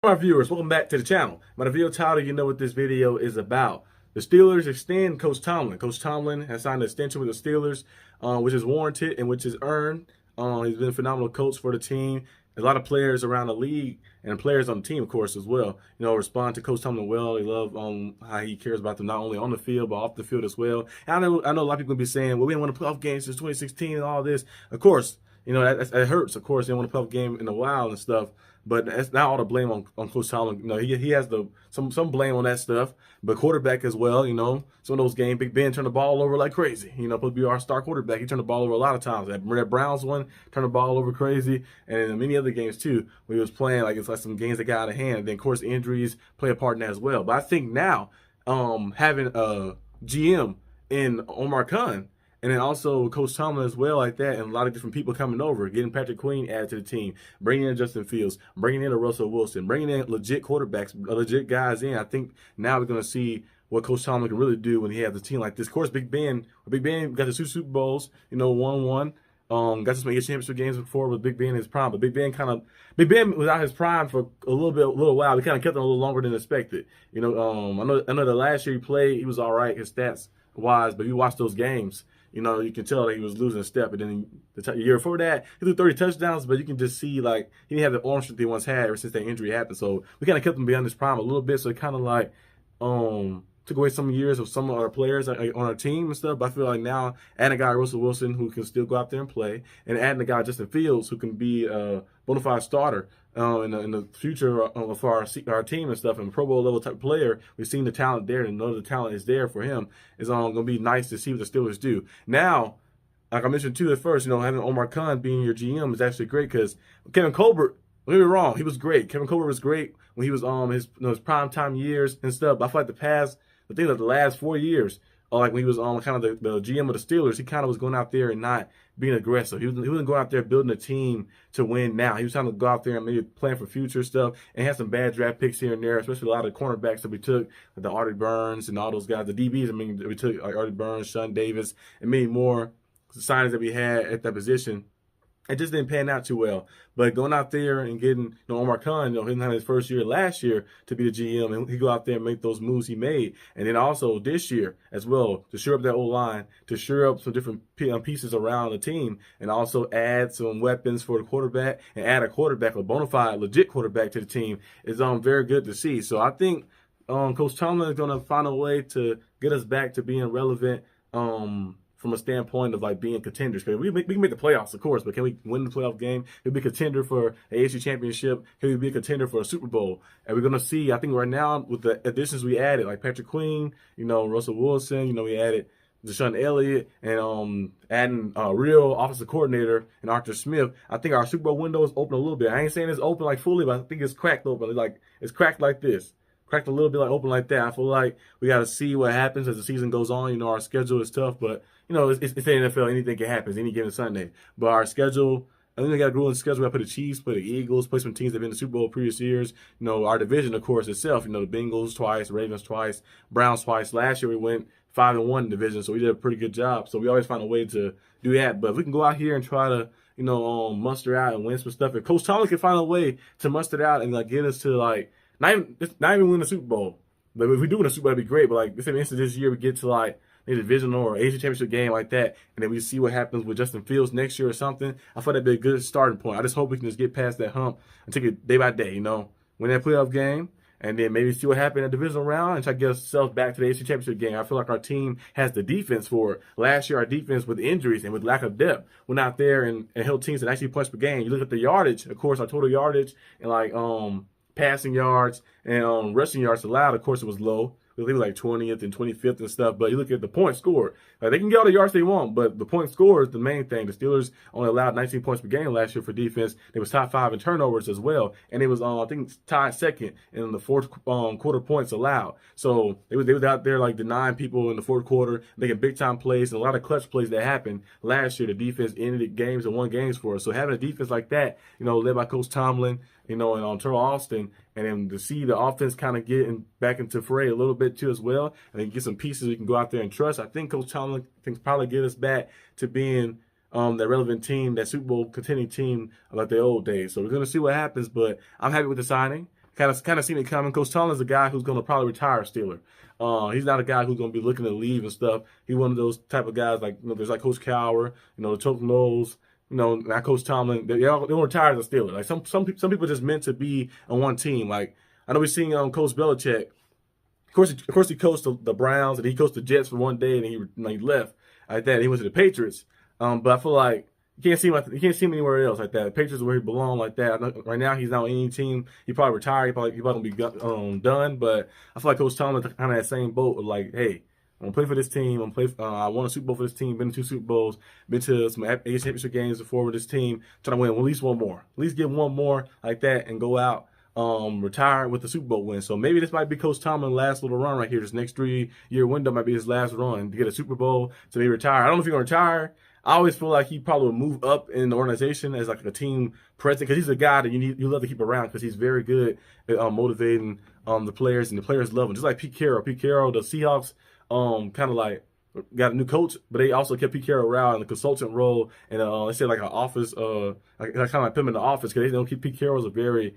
My viewers, welcome back to the channel. My video title, you know what this video is about. The Steelers extend Coach Tomlin. Coach Tomlin has signed an extension with the Steelers, which is warranted and which is earned. He's been a phenomenal coach for the team. A lot of players around the league and players on the team, of course, as well, respond to Coach Tomlin well. They love how he cares about them not only on the field, but off the field as well. And I know a lot of people will be saying, well, we didn't win a playoff game since 2016 and all this. Of course, that hurts. Of course, they didn't win a playoff game in a while and stuff. But that's not all the blame on Coach Tomlin. He has some blame on that stuff. But quarterback as well, some of those games, Big Ben turned the ball over like crazy. Supposed to be our star quarterback. He turned the ball over a lot of times. That Browns one, turned the ball over crazy. And in many other games too, where he was playing, it's like some games that got out of hand. And then, of course, injuries play a part in that as well. But I think now, having a GM in Omar Khan, and then also Coach Tomlin as well, like that, and a lot of different people coming over, getting Patrick Queen added to the team, bringing in Justin Fields, bringing in a Russell Wilson, bringing in legit quarterbacks, legit guys in. I think now we're going to see what Coach Tomlin can really do when he has a team like this. Of course, Big Ben got the two Super Bowls, won. Got to some championship games before with Big Ben in his prime, but Big Ben was out his prime for a little while. We kind of kept him a little longer than expected. I know the last year he played, he was all right, his stats wise, but if you watch those games, you can tell that he was losing a step. And then the year before that, he threw 30 touchdowns, but you can just see, he didn't have the arm strength he once had ever since that injury happened. So we kind of kept him beyond his prime a little bit. So it kind of took away some years of some of our players on our team and stuff. But I feel like now adding a guy, Russell Wilson, who can still go out there and play, and adding a guy, Justin Fields, who can be a bona fide starter in the future for our team and stuff, and a Pro Bowl level type know we've seen the talent there, and know the talent is there for him. It's going to be nice to see what the Steelers do. Now, like I mentioned too at first, having Omar Khan being your GM is actually great because Kevin Colbert, don't get me wrong, he was great. Kevin Colbert was great when he was his prime time years and stuff. But I feel like the last 4 years, like when he was kind of the GM of the Steelers, he kind of was going out there and not being aggressive. He wasn't going out there building a team to win now. He was trying to go out there and maybe plan for future stuff and had some bad draft picks here and there, especially a lot of the cornerbacks that we took, like the Artie Burns and all those guys, the DBs, we took like Artie Burns, Sean Davis, and many more signings that we had at that position. It just didn't pan out too well. But going out there and getting Omar Khan, him having his first year last year to be the GM, and he go out there and make those moves he made. And then also this year as well, to shore up that O-line, to shore up some different pieces around the team, and also add some weapons for the quarterback, and add a quarterback, a bona fide, legit quarterback to the team is very good to see. So I think Coach Tomlin is going to find a way to get us back to being relevant from a standpoint of being contenders. We can make the playoffs, of course, but can we win the playoff game? He'll be a contender for an AFC championship. He'll be a contender for a Super Bowl. And we're going to see, I think right now, with the additions we added, like Patrick Queen, Russell Wilson, we added Deshaun Elliott, and adding a real offensive coordinator and Arthur Smith. I think our Super Bowl window is open a little bit. I ain't saying it's open fully, but I think it's cracked open. It's cracked like this. Cracked a little bit, open like that. I feel like we got to see what happens as the season goes on. Our schedule is tough, but it's the NFL. Anything can happen any given Sunday. But our schedule, I think we got a grueling schedule. We got to put the Chiefs, put the Eagles, play some teams that have been in the Super Bowl previous years. Our division, of course, itself. The Bengals twice, Ravens twice, Browns twice. Last year we went 5-1 in division, so we did a pretty good job. So we always find a way to do that. But if we can go out here and try to muster out and win some stuff, if Coach Tomlin can find a way to muster it out and get us to not even win the Super Bowl. But if we do win the Super Bowl, that'd be great. But for instance, this year we get to a divisional or AFC championship game like that, and then we see what happens with Justin Fields next year or something. I thought that'd be a good starting point. I just hope we can just get past that hump and take it day by day. Win that playoff game, and then maybe see what happened in the divisional round and try to get ourselves back to the AFC championship game. I feel like our team has the defense for it. Last year, our defense with injuries and with lack of depth went out there and held teams that actually punched per game. You look at the yardage, of course, our total yardage and passing yards and rushing yards allowed, of course, it was low. They were 20th and 25th and stuff. But you look at the points scored. They can get all the yards they want, but the point score is the main thing. The Steelers only allowed 19 points per game last year for defense. They was top 5 in turnovers as well, and it was I think tied second in the fourth quarter points allowed. So they was out there denying people in the fourth quarter, making big time plays, and a lot of clutch plays that happened last year. The defense ended games and won games for us. So having a defense like that, led by Coach Tomlin, and Terrell Austin, and then to see the offense kind of getting back into fray a little bit too as well, and then get some pieces we can go out there and trust. I think Coach Tomlin can probably get us back to being that relevant team, that Super Bowl contending team like the old days. So we're going to see what happens, but I'm happy with the signing. Kind of seen it coming. Coach Tomlin is a guy who's going to probably retire a Steeler. He's not a guy who's going to be looking to leave and stuff. He's one of those type of guys like, there's like Coach Cowher, the Choke Nose, not Coach Tomlin. They don't retire as a Steeler. Like some people just meant to be on one team. Like I know we've seen Coach Belichick. Of course, he coached the Browns and he coached the Jets for one day and he left like that. He went to the Patriots. But I feel like you can't see him anywhere else like that. The Patriots is where he belongs like that. Right now, he's not on any team. He probably retired. He probably gonna be done. But I feel like Coach Tomlin kind of that same boat of like, hey, I'm gonna play for this team. I won a Super Bowl for this team. Been to 2 Super Bowls. Been to some AFC Championship games before with this team. Trying to win at least one more. At least get one more like that and go out. Retire with the Super Bowl win. So maybe this might be Coach Tomlin's last little run right here. This next 3-year window might be his last run to get a Super Bowl to maybe retire. I don't know if he's gonna retire. I always feel like he probably would move up in the organization as like a team president because he's a guy that you love to keep around because he's very good at motivating the players and the players love him. Just like Pete Carroll. Pete Carroll, the Seahawks, kind of like got a new coach, but they also kept Pete Carroll around in the consultant role and they said like an office, like kind of like put him in the office because they don't keep Pete Carroll as a very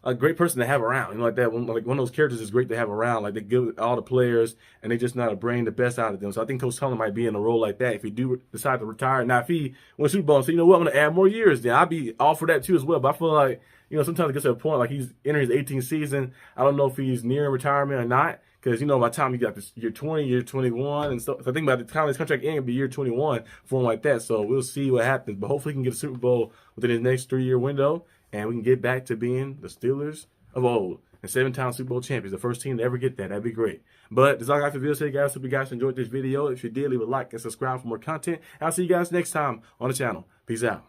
a great person to have around, like that. Like one of those characters is great to have around. Like they give all the players, and they just know how to bring the best out of them. So I think Coach Tomlin might be in a role like that if he do decide to retire. Now if he wins Super Bowl and say, you know what, I'm going to add more years, then I'd be all for that too as well. But I feel like sometimes it gets to a point like he's entering his 18th season. I don't know if he's nearing retirement or not. Because, by the time you got this year 20, year 21, and stuff, I think by the time his contract ends, it'll be year 21 for him like that. So we'll see what happens. But hopefully he can get a Super Bowl within his next 3-year window, and we can get back to being the Steelers of old and 7-time Super Bowl champions. The first team to ever get that. That'd be great. But that's all I got for the video today, guys. Hope you guys enjoyed this video. If you did, leave a like and subscribe for more content. I'll see you guys next time on the channel. Peace out.